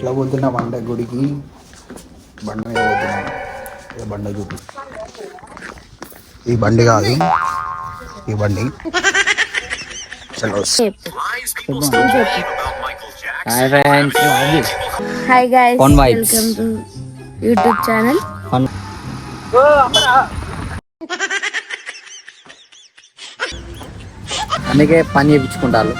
ఇట్లా పోతున్నాం అంటే గుడికి బండి మీద పోతున్నాం. బండి చూపి, ఈ బండి కాదు, ఈ బండి. Hi guys, welcome to YouTube channel. అందుకే పని చేయించుకుంటారు.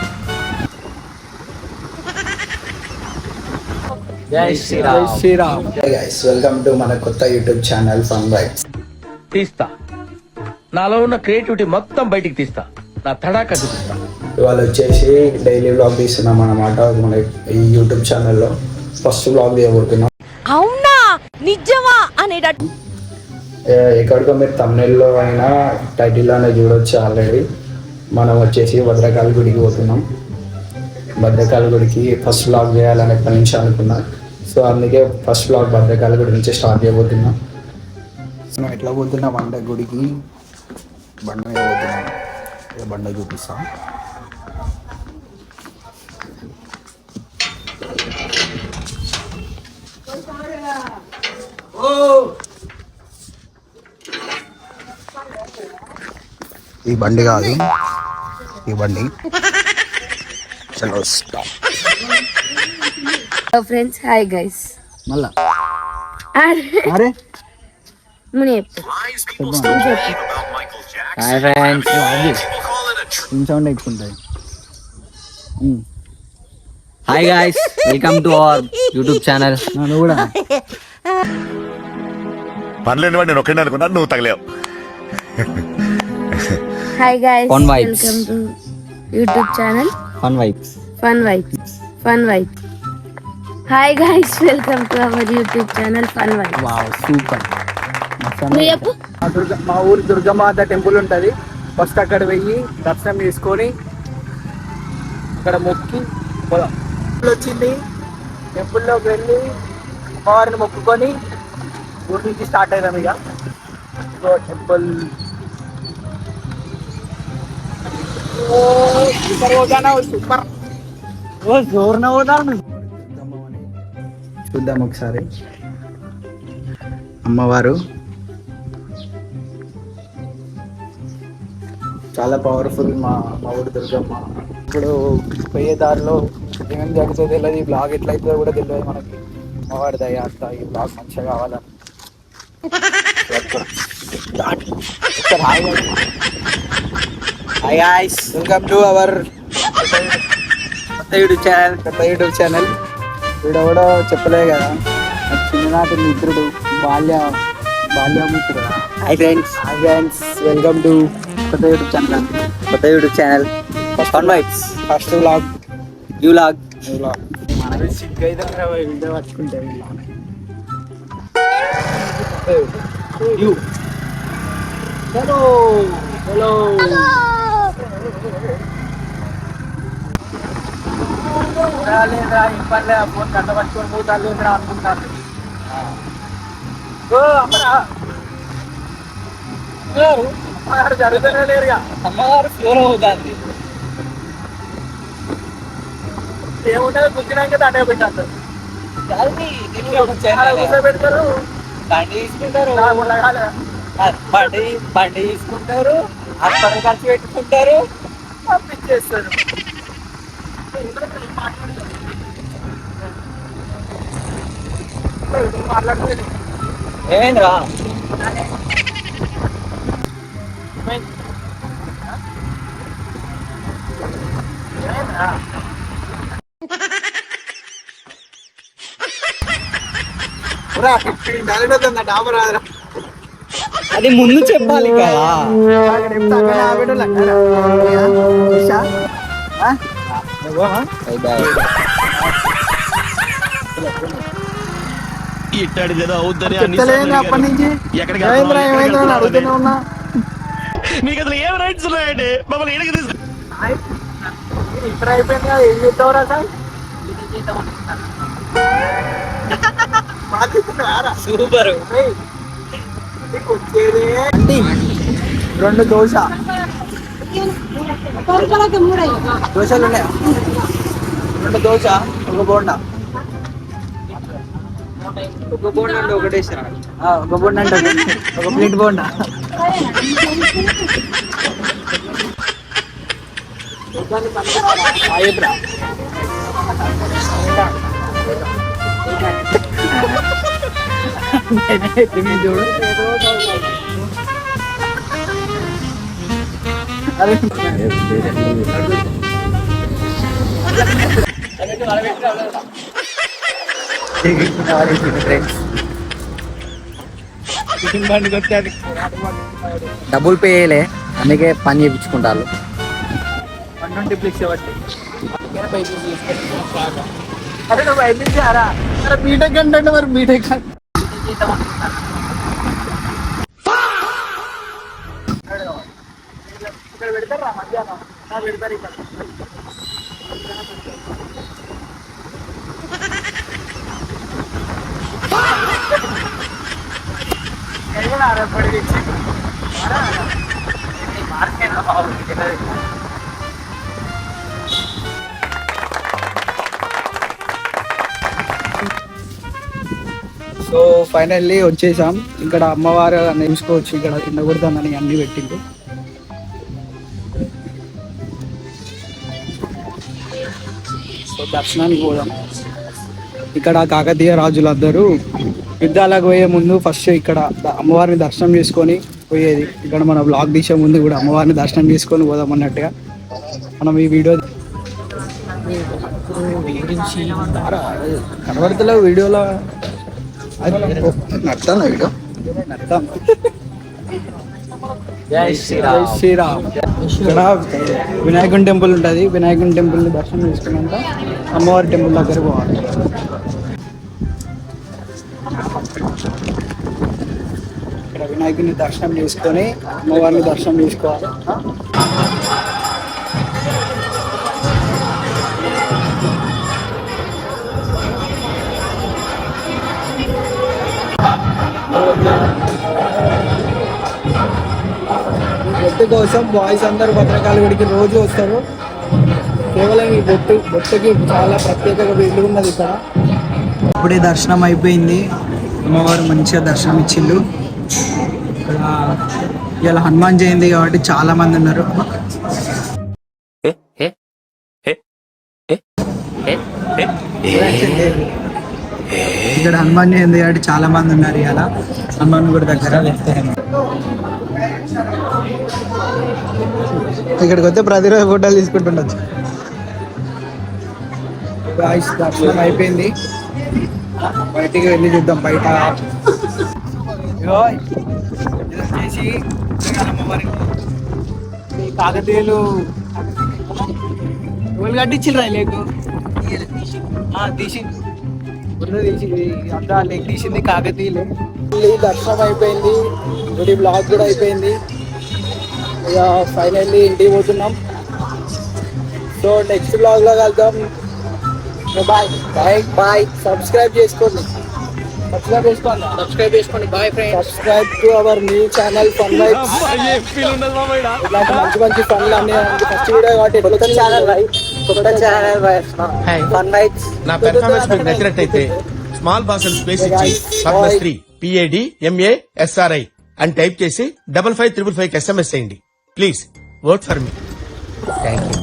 జై శ్రీరామ్. జై శ్రీరామ్. గైస్, వెల్కమ్ టు మన కొత్త యూట్యూబ్ ఛానల్ ఫన్ వైబ్స్. తీస్తా, నాలో ఉన్న క్రియేటివిటీ మొత్తం బయటికి తీస్తా, నా తడాక చూపిస్తా. ఇవాళ వచ్చేసి డైలీ వ్లాగ్ తీస్తున్నాం అన్నమాట. మన ఈ యూట్యూబ్ ఛానల్లో ఫస్ట్ వ్లాగ్ తీయబోతున్నాం. అవునా, నిజమా అనేటట్టు ఎక్కడికో మీరు తమిళలో అయినా టైటిల్లోనే చూడొచ్చు. ఆల్రెడీ మనం వచ్చేసి భద్రకాళి గుడికి పోతున్నాం. భద్రకాళి గుడికి ఫస్ట్ వ్లాగ్ చేయాలని ఎప్పటి నుంచి అనుకున్నా. సో అందుకే ఫస్ట్ వ్లాగ్ భద్రకాళి గుడి నుంచి స్టార్ట్ చేయబోతున్నాం. మనం ఎట్లా పోతున్నాం అంటే గుడికి బండి మీద పోతున్నాం. బండి చూపిస్తాం. ఈ బండి కాదు, ఈ బండి. చలో start. Hello friends, hi guys. మళ్ళా అరే ముని హాయ్ ఫ్రెండ్స్. సౌండ్ ఎక్కుంటాయి. Hi guys, welcome to our YouTube channel. నువ్వు కూడా పనిలేని వాడు నేను ఒక్కడే అనుకున్నాను, నువ్వు తగలేవు. Hi guys, Fun vibes. Welcome to YouTube channel fun vibes. Fun vibes. Hi guys, welcome to our YouTube channel fun vibes. Wow, super. నువ్వు చెప్పు. మా ఊరు దుర్గమాత టెంపుల్ ఉంటుంది. ఫస్ట్ అక్కడ వెళ్ళి దర్శనం చేసుకొని అక్కడ మొక్కి పోదాం. వచ్చింది, టెంపుల్లోకి వెళ్ళి అమ్మవారిని మొక్కుకొని ఊరి నుంచి స్టార్ట్ అయినాం. ఇక టెంపుల్ సూపర్ చూద్దాం ఒకసారి. అమ్మవారు చాలా పవర్ఫుల్. మా ఊరు దుర్గమ్మ. ఇప్పుడు పోయే దారిలో ఏమేమి జరుగుతుందో తెలియదు. ఈ బ్లాగ్ ఎట్లయితుందో కూడా తెలియదు మనకి. అమ్మవారి దయ అంతా. ఈ బ్లాగ్ మంచిగా కావాలని hi guys, welcome to hour కొత్త యూట్యూబ్ ఛానల్. వీడు కూడా చెప్పలే కదా, చిన్ననాటి మిత్రుడు, బాల్యమిత్రుడు. హాయ్ ఫ్రెండ్స్, వెల్కమ్ టు కొత్త YouTube channel fun vibes. First vlog, you vlog. సిగ్గు అయితే వీడియో పట్టుకుంటే హలో లేదా ఇబ్బంది ఫోన్ గంట పట్టుకొని పోతారు లేదా అనుకుంటారు. అమ్మగారు జరుగుతూనే లేరుగా. అమ్మగారు ఫ్లోర్ అవుతుంది. ఏముంటుంది, కూర్చున్నాక దండే పెట్టారు. పెడతారు, బండి తీసుకుంటారు, బండి తీసుకుంటారు, హాస్పిటల్ ఖర్చు పెట్టుకుంటారు, పంపించేస్తారు. మాట్లాడుతుంది ఏమైందిరా? అది ముందు చెప్పాలి కదా. ఇట్టాడిదేదో అవుద్దని అప్పటి నుంచి అడుగుతూనే ఉన్నా. మీకు అసలు ఏం రైట్స్ ఉన్నాయండి మమ్మల్ని ఎడికి తీసుకు. ఇప్పుడు అయిపోయింది కదా, ఏం చేస్తావురా సార్? సూపర్. రెండు దోశలు ఉన్నాయా? రెండు దోశ, ఒక బోండా. ఒక బోండా అంటే ఒకటేసారా ఒక బోండా అంటే ఒక ప్లేట్ బోండా చూడు డబ్బులు పే చేయలే అందుకే పని చేయించుకుంటారు అరే నువ్వు అయిపోయించారా బీటెక్ అంటే మరి బీటెక్ పెడతారా మధ్యాహ్నం పెడతారు ఇక్కడ సో ఫైనల్లీ వచ్చేసాం. ఇక్కడ అమ్మవారు చూసుకోవచ్చు, ఇక్కడ కింద కొడతానని అన్ని పెట్టిండు. సో దర్శనానికి పోదాం. ఇక్కడ కాకతీయ రాజులందరూ యుద్ధాలకు పోయే ముందు ఫస్ట్ ఇక్కడ అమ్మవారిని దర్శనం చేసుకొని పోయేది. ఇక్కడ మన బ్లాగ్ తీసే ముందు కూడా అమ్మవారిని దర్శనం చేసుకొని పోదాం అన్నట్టుగా మనం ఈ వీడియో కనబడతలేవు వీడియోలో నడతాను వీడియో నడతాం. జై శ్రీరామ్. ఇక్కడ వినాయకుని టెంపుల్ ఉంటుంది. వినాయకుని టెంపుల్ని దర్శనం చేసుకున్నాక అమ్మవారి టెంపుల్ దగ్గర పోవాలి. ఇక్కడ వినాయకుని దర్శనం చేసుకొని అమ్మవారిని దర్శనం చేసుకోవాలి. బొట్టు కోసం బాయ్స్ అందరూ భద్రకాళికి రోజు వస్తారు. కేవలం ఈ బొట్టుకి చాలా ప్రత్యేకత విలువ ఉన్నది ఇక్కడ. ఇప్పుడే దర్శనం అయిపోయింది. అమ్మవారు మంచిగా దర్శనం ఇచ్చిళ్ళు. ఇక్కడ ఇలా హనుమాన్ జయంతి కాబట్టి చాలా మంది ఉన్నారు. ఇక్కడ హనుమాన్ జయంతి కాబట్టి చాలా మంది ఉన్నారు. ఇలా హనుమాన్ గుడి దగ్గర ఇక్కడికి వస్తే ప్రతిరోజు ఫోటోలు తీసుకుంటుండొచ్చు. దర్శనం అయిపోయింది. బయటికి వెళ్ళి చూద్దాం. బయట వచ్చేసి కాకతీయులు ఎవరు కట్టించిర్రా లేకు తీసి అంతా లెగ్ తీసింది కాకతీయులు. దర్శనం అయిపోయింది. గుడి బ్లాగ్ కూడా అయిపోయింది. ఇక ఫైనల్లీ ఇంటికి పోతున్నాం. సో నెక్స్ట్ బ్లాగ్ లో కలుద్దాం. Bye bye bye. సబ్స్క్రైబ్ చేసుకోండి. Bye friends. Subscribe to our new channel fun vibes. ఇలాంటి మంచి మంచి ఫన్లు అన్ని ఫస్ట్ వీడియో కాబట్టి కొత్త ఛానల్ ఫన్ వైబ్స్. నా పెర్ఫార్మెన్స్ మీకు నచ్చినట్టయితే స్మాల్ బాస్ అండ్ స్పేస్ ఇచ్చి పద్మశ్రీ PADMASRI అని టైప్ చేసి 5555 SMS చేయండి. Please work for me. Thank you.